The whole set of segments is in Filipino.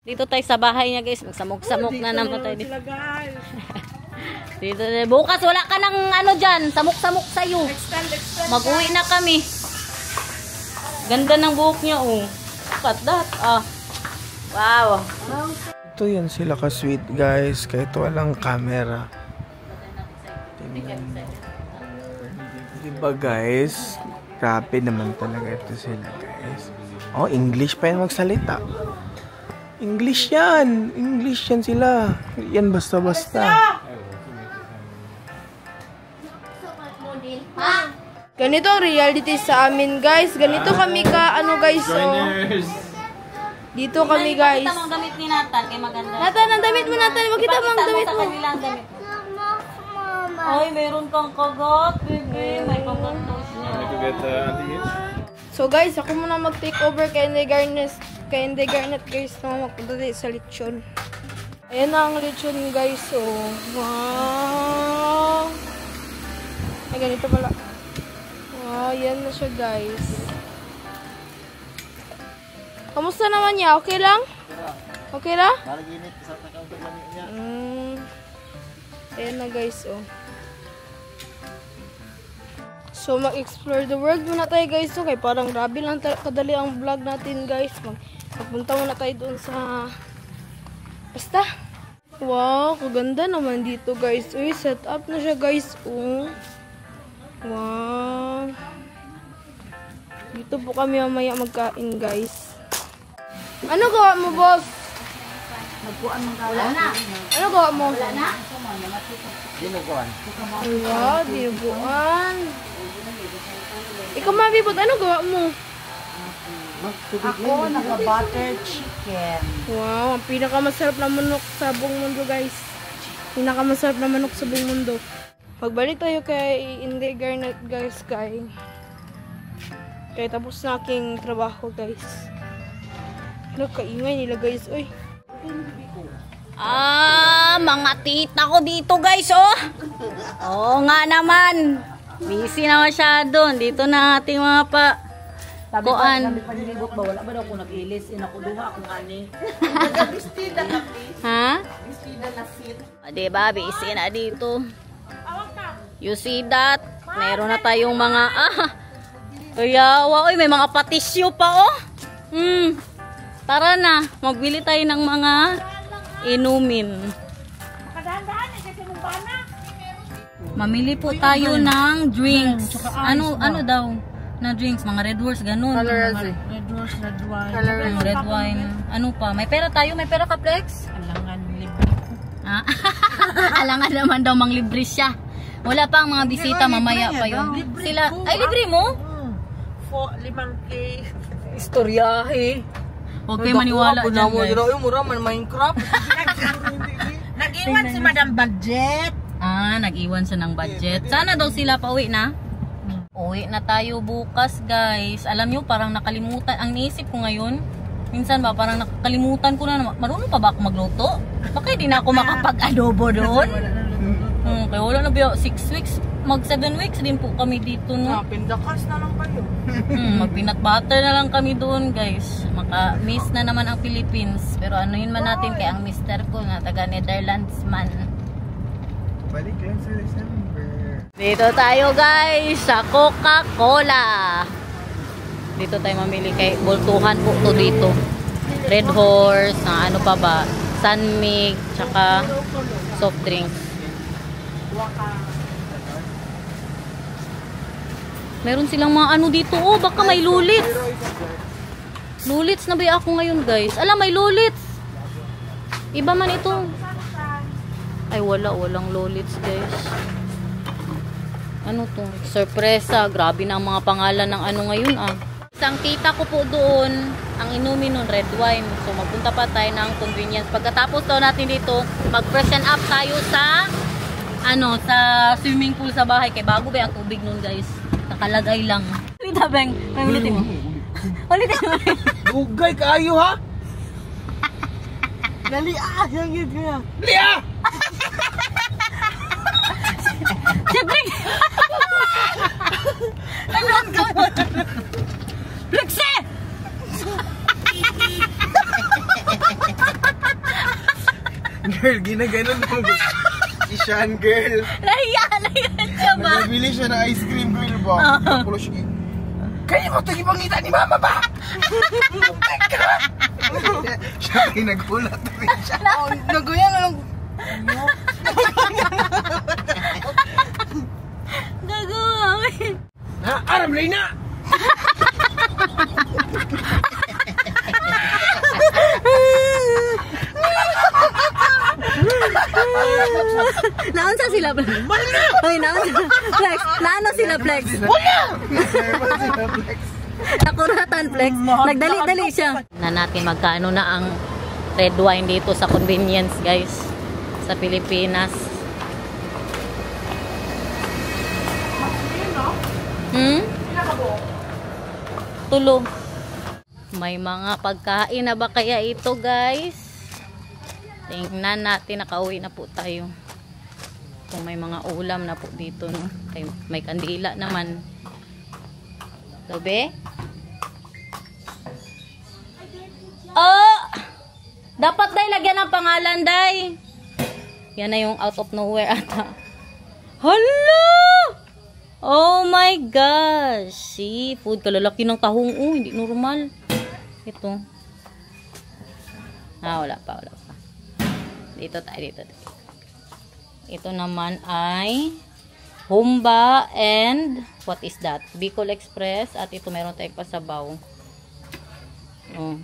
Dito tayo sa bahay niya guys. Magsamok-samok na naman tayo dito. Dito, bukas wala ka ng ano dyan. Samok-samok sa'yo. Mag-uwi na kami. Ganda ng buhok niya oh. Look at that. Wow. Ito yan sila ka-sweet guys. Kahit walang camera. Diba guys? Grabe naman talaga ito sila guys. Oh, English pa yan magsalita. English yan. English yan sila. Yan basta-basta. Ganito ang reality sa amin guys. Ganito kami ka ano guys. Dito kami guys. Makita mo ang damit ni Nathan. Kaya maganda. Nathan, ang damit mo Nathan. Makita mo ang damit mo. Ay, meron kang kagat, baby. May kagat daw siya. So guys, ako muna mag-take over kay Inday Garnet guys na magpunta sa lechon. Ayan na ang lechon guys. So, wow. Ay, ganito pala. Wow, yan na siya guys. Kamusta naman niya? Okay lang? Okay lang? Ayan na guys, oh. So, mag-explore the world muna tayo guys. So, kaya parang grabe lang kadali ang vlog natin guys. Magpunta muna tayo doon sa... Basta. Wow, kaganda naman dito guys. Uy, set up na siya guys. Oh. Wow. Dito po kami mamaya magkain guys. Ano gawa mo boss? Magpuan mong wala na. Ano gawa mo? Wala na? Dinuguan. Wow, dinuguan. Ikaw mabibot, ano gawa mo? Ako, naka-butter chicken. Wow, ang pinakamasarap na manok sa buong mundo guys. Pinakamasarap na manok sa buong mundo. Pagbalik tayo kay Inday Garnet guys kaya tapos na aking trabaho guys. Nagkaingay nila guys. Uy. Mga tita ko dito guys, oh. Oo nga naman. Busy na masyado. Dito na ating mga kuan. Sabi pa nilibot ba? Wala ba daw kung nag-ilis? Ako duha akong ani. Ha? Diba, busy na dito. You see that? Meron na tayong mga, kaya, wow, may mga patisyo pa, oh. Tara na, magbili tayo ng mga inumin. Mamili po tayo ng drinks. Ano daw? Na drinks, mga Red Horse, ganun. Red Horse, red wine. Red wine. Ano pa? May pera tayo? May pera ka, Flex? Alangan, libre ko. Alangan naman daw, mang libre siya. Wala pa ang mga bisita, mamaya pa yun. Sila, ay libre mo? 5K. Istoryahe. Huwag kayo maniwala dyan, guys. Mura man Minecraft. Nag-iwan si Madam Budget. Nag-iwan siya ng budget. Sana daw sila pauwi na. Uwi na tayo bukas, guys. Alam nyo, parang nakalimutan. Ang naisip ko ngayon, minsan ba, parang nakalimutan ko na. Marunong pa ba ako magluto? Baka hindi na ako makapag-adobo doon. Kaya wala na ba, 6 weeks, mag 7 weeks din po kami dito, no? Pindakas na lang kayo. Mag-peanut butter na lang kami doon, guys. Maka-miss na naman ang Philippines. Pero ano yun man natin, kaya ang mister ko na taga Netherlands man. Balik lang sa December. Dito tayo, guys, sa Coca-Cola. Dito tayo mamili kay bultuhan po to dito. Red Horse, ano pa ba? Sunmig, tsaka soft drinks. Meron silang mga ano dito. Oh, baka may lulits. Lulits na ba ako ngayon, guys? Alam, may lulits. Iba man ito. Ay, walang lulits, guys. Ano to? Sorpresa. Grabe na ang mga pangalan ng ano ngayon, Isang tita ko po doon, ang inumin nun, red wine. So, magpunta pa tayo ng convenience. Pagkatapos daw natin dito, mag-freshen up tayo sa sa swimming pool sa bahay. Kaya bago ba ang tubig nun, guys? Nakalagay lang. Lita, Beng. Ulitin mo. Ulitin mo. Bugay kayo, ha? Dali, yung yun kaya. Lia! Siyempre! Flexi! Girl, ginaganon mo. Si Sean, girl. Layan siya ba? Nabili siya ng ice cream, girl ba? Pulo siya. Kaya mo ito ipangita ni mama ba? Siya ay nagulat rin siya. Naguyan na lang. Gagawa. Ha? Aram, Lena! Naon sa sila Flex? Hoy, naon sila Flex? Naano sila Flex? Wala! Flex. Nakuratan Flex. Nagdali-dali siya. Na natin magkano na ang red wine dito sa convenience, guys. Sa Pilipinas. Tulo. May mga pagkain na ba kaya ito, guys? Tingnan natin, nakauwi na po tayo. Kung may mga ulam na po dito, no? May kandila naman. Sabi? Oh! Dapat day lagyan ng pangalan, day. Yan na yung out of nowhere ata. Hala! Oh my gosh! Seafood. Kalalaki ng tahong. Oh, hindi normal. Ito. Wala pa. Dito tayo. Ito naman ay Humba and what is that? Bicol Express. At ito meron tayong pasabaw. Oh.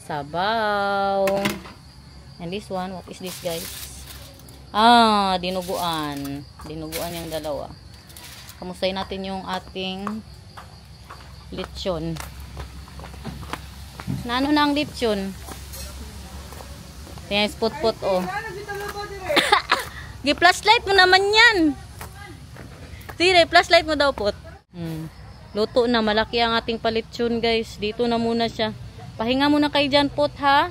Sabaw. And this one, what is this, guys? Dinuguan. Dinuguan yung dalawa. Kamustahin natin yung ating lechon. Ano na ang lechon? Yan, spot-pot, oh. Gi-flashlight mo naman yan. Sige, flashlight mo daw, pot. Luto na, malaki ang ating palitsyon, guys. Dito na muna siya. Pahinga muna kayo dyan, pot, ha?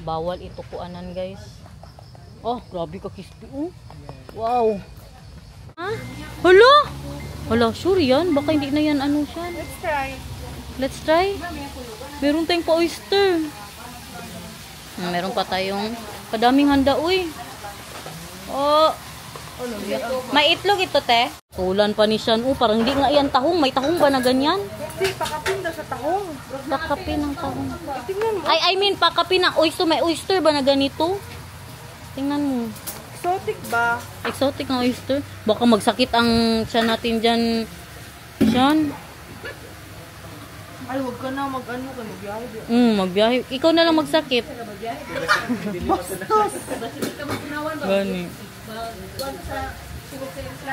Bawal ito kuanan, guys. Oh, grabe ka crispy, oh. Wow. Ha? Hala? Hala, sure yan. Baka hindi na yan, ano siya. Let's try. Meron tayong pa-oyster. Meron pa tayong kadaming handa, uy. Oh. May itlog ito, te. Tulan pa ni Sean. Parang hindi nga yan tahong. May tahong ba na ganyan? Kasi pakapin daw sa tahong. Pakapin ng tahong. Tingnan mo. I mean, pakapin ng oyster. May oyster ba na ganito? Tingnan mo. Exotic ba? Exotic na oyster. Baka magsakit ang siya natin dyan, Sean. Ay, huwag ka na mag-ano ka, magbiyahe. Magbiyahe. Ikaw na lang magsakit. Gani.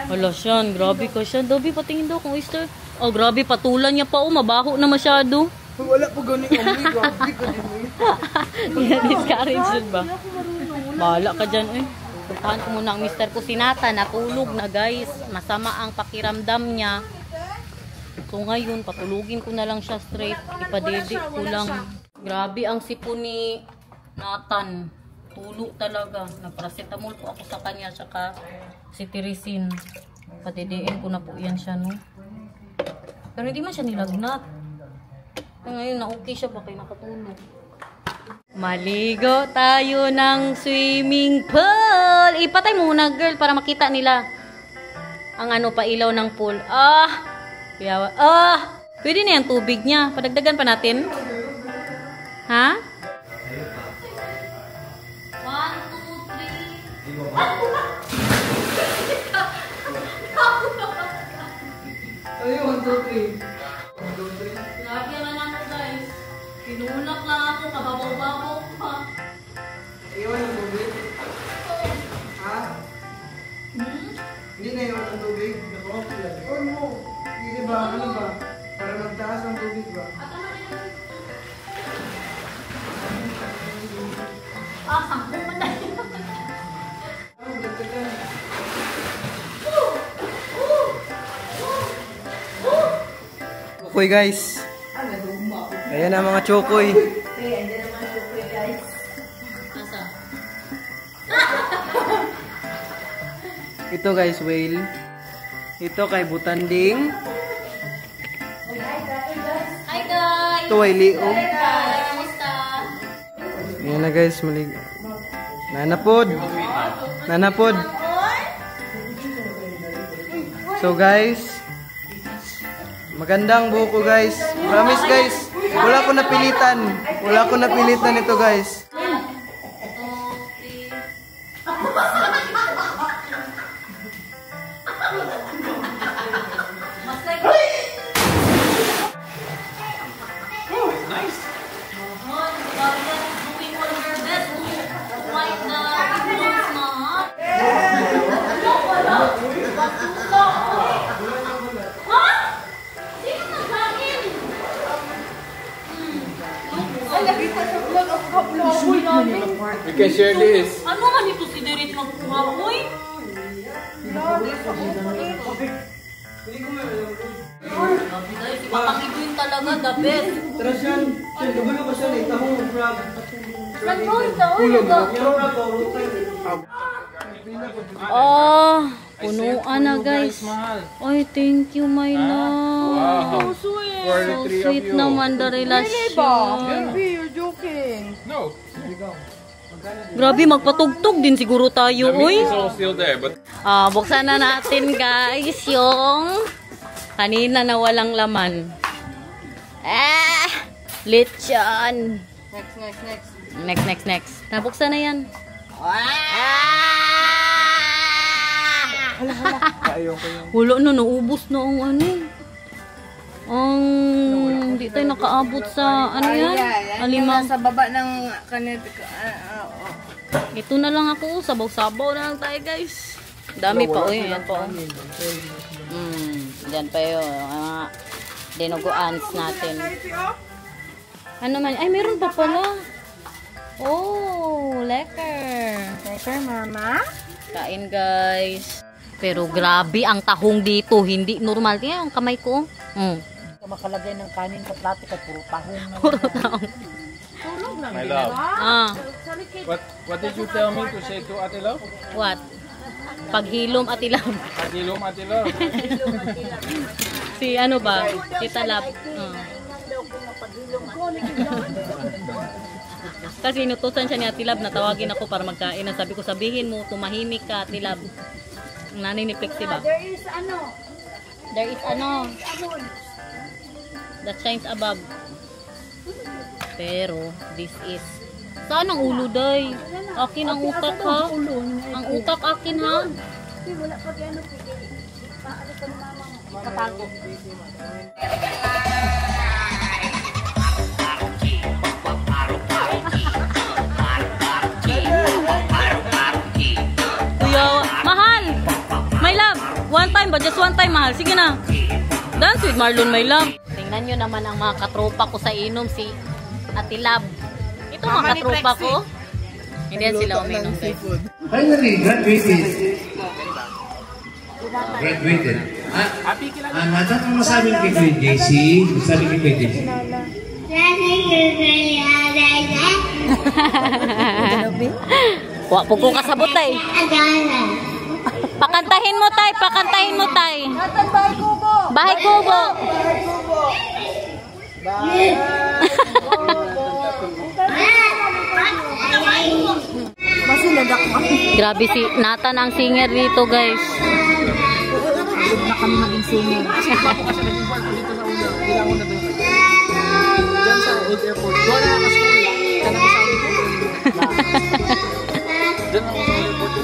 Wala Sean, grabe ka Sean. Dobi, patingin daw kung oyster. Oh, grabe, patulan niya pa. Oh, mabaho na masyado. Wala po gani amoy. Grabe ka din. Discourage ba? Bahala ka dyan, eh. Puntahan ko muna ang mister ko. Sinata, natulog na, guys. Masama ang pakiramdam niya. So ngayon, patulugin ko na lang siya straight. Ipadede ko lang. Grabe ang sipon ni Nathan. Tulo talaga. Nagparacetamol po ako sa kanya. Saka cetirizine. Padedein ko na po yan siya, no? Pero hindi man siya nilagnat. Ngayon, na-okay siya. Baka nakatulog. Maligo tayo ng swimming pool. Ipatay muna, girl, para makita nila ang ano pa ilaw ng pool. Yawa. Pwede na yung tubig niya. Padagdagan pa natin. Ha? 1, 2, 3. Ayun, 1, 2, 3. Grabe naman ako, guys. Pinulak lang ako. Kababaw-babaw pa. Iwan ang tubig? Ha? Hindi na iwan ang tubig? Or mo? Hindi ba? Ano ba? Para magtaas ang tubig ba? Sangkong man na yun. Dagdagan. Chokoy, guys. Ayan na mga chokoy. Asa? Ito guys, whale. Ito kay Butanding. Hi guys! Ito ay Leo. Hi guys! Kamusta? Ayan na guys, nanapod. Nanapod. So guys, magandang buko guys. Promise guys, wala ko napilitan. Wala ko napilitan ito guys. We can share this. Ano man ito si Derek magkuha, uy? Papakiguin talaga, the best. Terus yan, gulo ko siya ito mo grab. Oh, punuan na guys. Oy, thank you my love. So sweet naman the relasyon. You're joking. No. Grabe, magpatugtog din siguro tayo, uy. Still there, but Buksan na natin guys yung kanina na walang laman. Lechon. Next. Nabuksan na yan. Wala na, naubos na ang ano. Hindi tayo nakaabot sa ano yan? Alimang. Sa baba ng kanet. Ito na lang ako, sabaw-sabaw na lang tayo guys. Dami pa, uy, yan pa. Diyan pa yun, mga dinuguans natin. Ano man, ay meron pa pala. Oh, lekker. Lekker, mama. Kain guys. Pero grabe ang tahong dito, hindi normal. Tingnan ang kamay ko. Makalagay ng kanin sa plato ka, puro tahong. Puro tahong. my love. What did you tell me to say to Ate Love? What? Paghilom at ilab. Paghilom Ate Love. Si ano ba? Tita Lab. Kasi inutusan siya ni Ate Lab na tawagin ako para magkain. Sabi ko, sabihin mo, tumahimik ka Ate Lab. Ang nanay ni Plexi ba? There is ano that shines above. Pero this is saan ang ulo day? Akin ang utak ha? Ang utak akin ha? Wala pa gano katago. Kuya, mahal! My love! One time ba? Just one time mahal. Sige na. Dance with Marlon, my love. Tingnan nyo naman ang mga katropa ko sa inom, si Ate Lab. Ito mga katropa ko. Hindi yan sila uminom guys. Finally, graduated. Ano ang masabi kay Kuya JC? Masabi kay Kuya JC? Wa po ko kasabot tay. Pakantahin mo tay, pakantahin mo tay. Bahay kubo. Grabe si Nathan ang singer dito guys. Na kami maging singer. Diyan sa Old Airport. Doon na naka-school. Kanang sa airport. Diyan ako sa airport.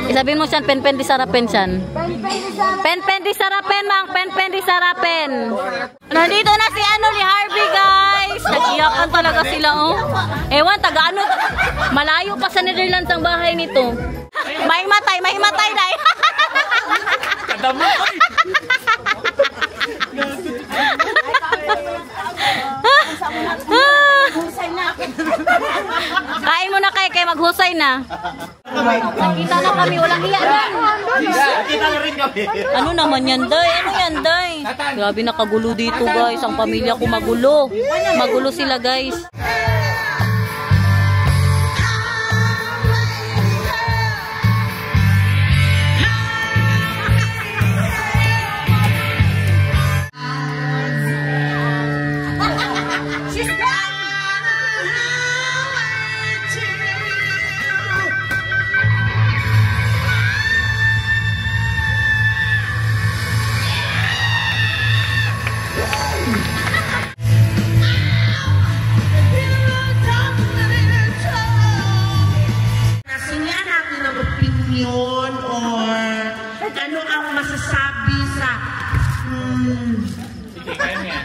Isabihin mo siyan, pen-pen di sarapen siyan. Pen-pen di sarapen, mang. Pen-pen di sarapen. Nandito na si ano ni Harvey, guys. Nag-iyakan talaga sila, oh. Ewan, taga-ano. Malayo pa sa Netherlands ang bahay nito. Mahimatay, dai. Kadama ko Kain mo na kay maghusay na. Nakita na kami, walang iya na. Kita na rin kami. Ano naman yan, day? Ano yan, day? Grabe nakagulo dito, guys. Ang pamilya ko magulo. Magulo sila, guys.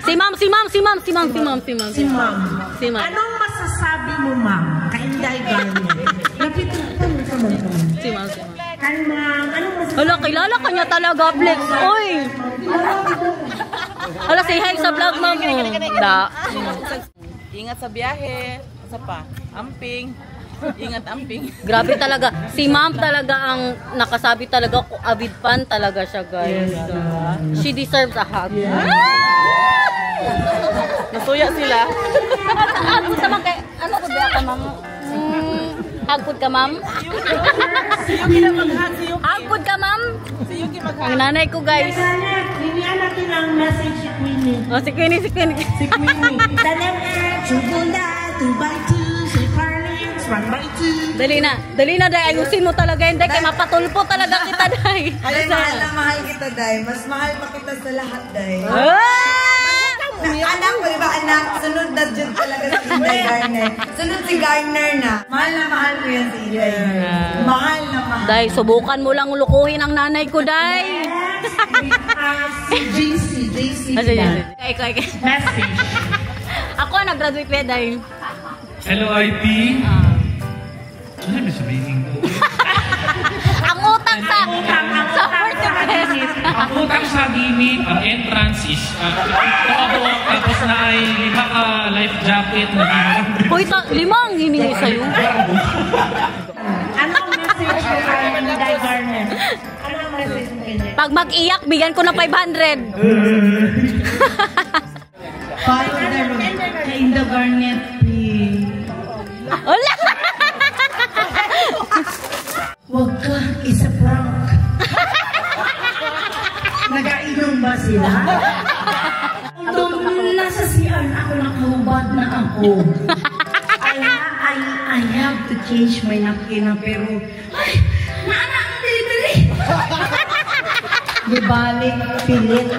Si ma'am. Anong masasabi mo, ma'am? Kainday Garner. Lapitin ka mo sa mga. Si ma'am. Hi, ma'am. Anong masasabi? Hala, kilala ka niya talaga, Flex. Oy! Hala, say hi sa vlog, ma'am. Ingat sa biyahe. Isa pa, amping. Ingat amping. Grabe talaga. Si ma'am talaga ang nakasabi talaga. Avid fan talaga siya, guys. She deserves a hug. Nasuya sila. Ano naman kay... Ano ko ba ka, ma'am? Hagpod ka, ma'am? Si Yuki na mag-hug. Si Yuki. Hagpod ka, ma'am? Si Yuki mag-hug. Ang nanay ko, guys. Bigyan natin ang message si Queenie. Oh, si Queenie. Si Queenie. Dalawa, Chubula, 2x2, si Carlins, 1x2. Dali na, day. Ayusin mo talaga yun, day. Kaya mapatulpo talaga kita, day. Day, mahal na mahal kita, Day. Mas mahal pa kita sa lahat, Day. Anak ko, iba anak. Sunod na dyan talaga si Inday Garner. Sunod si Garner na. Mahal na mahal ko yan si Inday. Mahal na mahal. Day, subukan mo lang lukuhin ang nanay ko, day. Si JC. Ikaw. Message. Ako, nag-graduate pa, day. Hello, IP. Ano ba sabihin ko? Ang utang sa Portuguese. Ang utang sa gimmick, ang entrance is nakabawang tapos na ay 5 ka life jacket na Uy, 5 ang hiningi sa'yo. Anong message mo kay Inday Garner? Anong message mo kay Inday? Pag mag-iyak, bigyan ko na 500. Father kay Inday Garner, Hola! huwag ka isa-prank. Nagainom ba sila? Nung nasa CR ako, nakahubad na ako. I have to change my napkin pero ay, naana ang delivery. Di balik, pilit.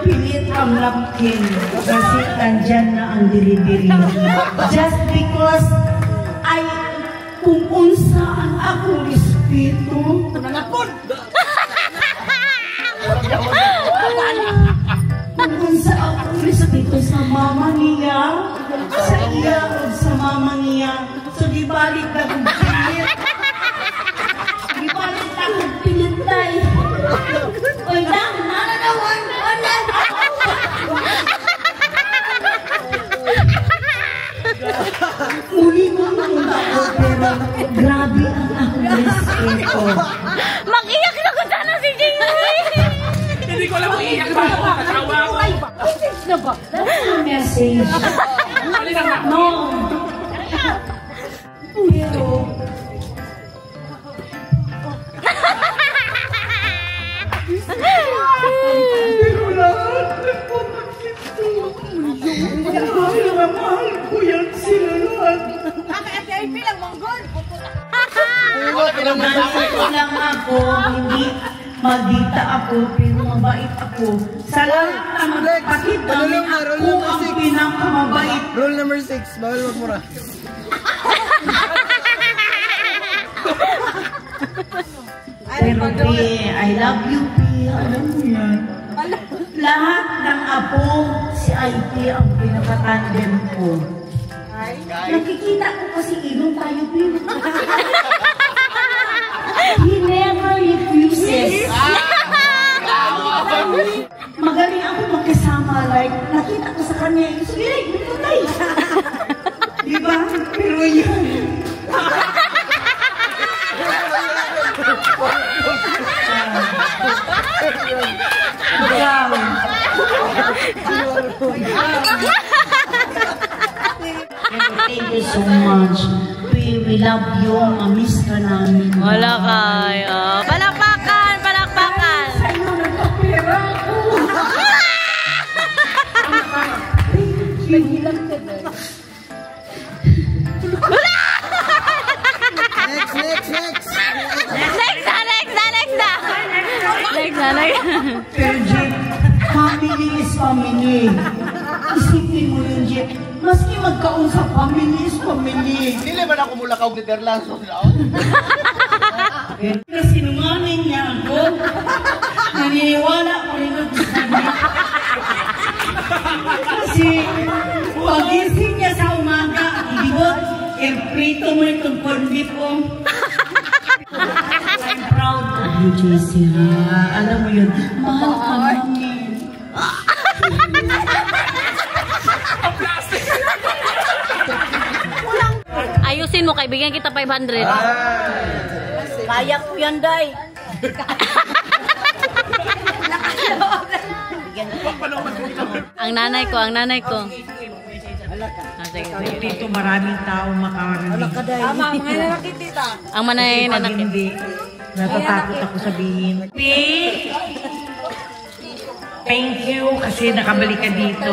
Pilit ang napkin kasi nandyan na ang delivery. Just because kung unsaan ako respeto. Kung unsa ako respeto sa mama niya, sa iya o sa mama niya. So di balik na kong pilit. Di balik na kong pilit tayo. Oy lang, nananawan. Uli mo naman ako, pero grabe ang akong respeto. Mag-iyak na ko sana si Jingoy! Hindi ko alam kung iiyak ba ako. Katawa ako. Message na ba? That's the message. No. Pero, lahat nagpapakit ko. Mahal ko yan sila lahat. Lang ako, hindi magdita ako, pero mabait ako. Sa lahat na magpakita niya ako ang pinakamabait. Rule number 6, bawal magmura. Pero I love you, alam mo yan. Lahat ng apo, si IT ang pinakatandem ko. Nakikita ko kasi ilong tayo, Pio. He never refuses. Magaling ako magkasama, like, nakita ko sa kanya, sige, dito tayo. Diba? Pero yun. Thank you so much. We love you. Mamiss ka namin. Wala kayo. Palakpakan! Palakpakan! Sa'yo nagkapira ako. Nagilang ka na. Next na. Pero Jake, family is family. Isipin mo yun, Jake. Maski magkaon sa family is family. Hindi ba na kumula ka og Netherlands? Pero sinungaling niya ako. Naniniwala ko rin ako sa kanya. Kasi pagising niya sa umaga, ibot, prito mo itong corn beef ko. I'm proud of you, JC. Alam mo yun, mahal ka namin. Ayusin mo, kaibigan kita 500. Kaya ko yan, Day. Ang nanay ko. Sige. Dito maraming tao makarinig. Tama, mga nanakit, tita. Ang manay Pag nanakit. hindi, natatakot ako sabihin. Thank you kasi nakabalik ka dito.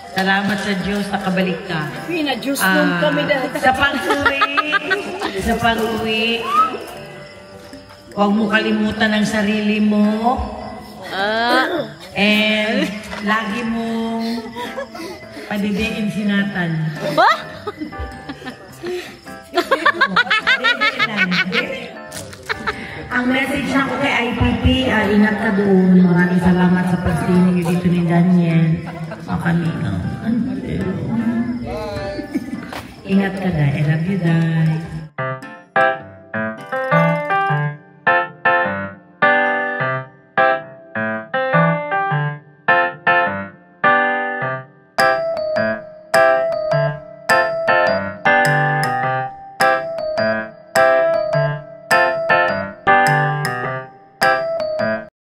Salamat sa Diyos, nakabalik ka. Pina-Diyos nun kami dahil. Sa pag-uwi, huwag mo kalimutan ang sarili mo. And lagi mong padidiin si Nathan. Ba? Ang message na ko kay IPP, ingat ka doon. Maraming salamat sa pag-stay niyo dito ni Daniel. Kanina. Ingat ka, Day. I love you, Day.